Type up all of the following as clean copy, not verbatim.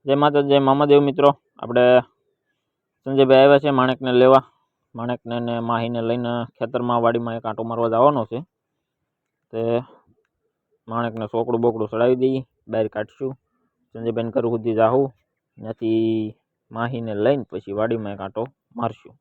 जय माता जय मामादेव मित्रों આપણે સંજયભાઈ આવ્યા છે માણેકને લેવા। માણેકને ને માહીને લઈને ખેતરમાં વાડીમાં એક આંટો મારવા જવાનો છે। તે માણેકને સોકડું બોકડું ચડાવી દઈએ, બહાર કાઢશું। સંજયભાઈને ઘર સુધી જાહું, ત્યાંથી માહીને લઈને પછી વાડીમાં એક આંટો મારશું।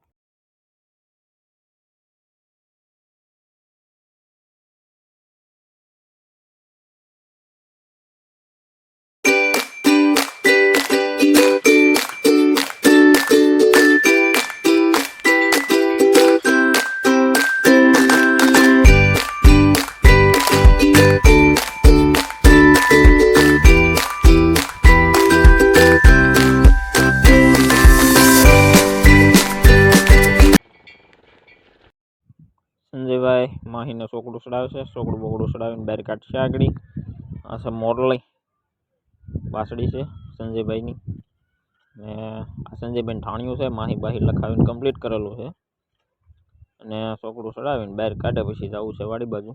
संजयभाई माहीने सोकड़ू चढ़ावे छे, सोकड़ू बोकड़ू चढ़ावीने बहार काढशे। आगळी आ छे मोरली बासड़ी छे संजयभाई नी ने आ संजयभाई ठाणिયું छे। माही बाही लखावीने कम्प्लीट करेલું છે અને સોકડું ચડાવીને બહાર કાઢે પછી જવું છે વાડી બાજુ।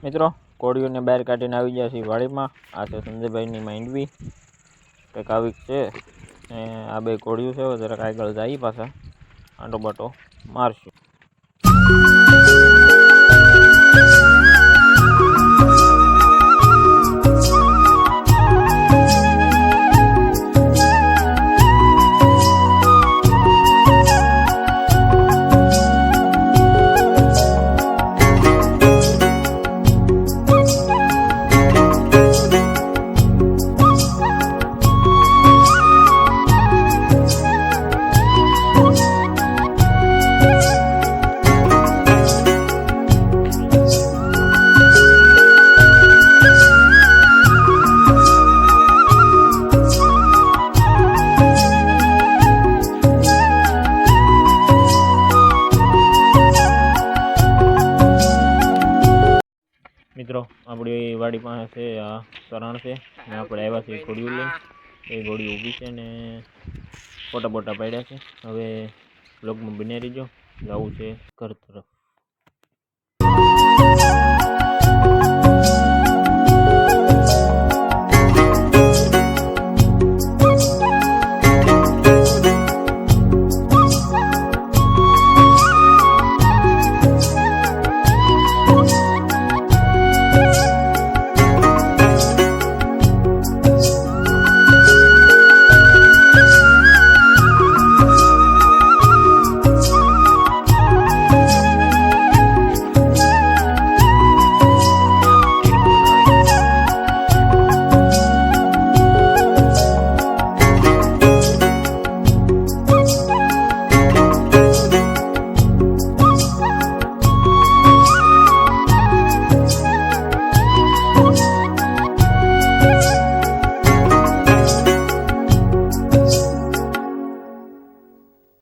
मित्रों कोड़ियों ने बहार काढीने आवी गया छे वाड़ी में। आ छे संजयभाई नी मांडवी कंईक आवीक छे। आ बे कोड़ियों छे, जरा आगळ जाई पाछा आंटो बाटो मारशुं। मित्रों अपनी वाड़ी पास से आ सरण से अपने आव्या छे घोड़ियों लईने। ए घोड़ी ऊभी छे ने फोटा बोटा पाड्या छे। हवे ब्लॉग में बने रहीजो, जावुं छे घर तरफ।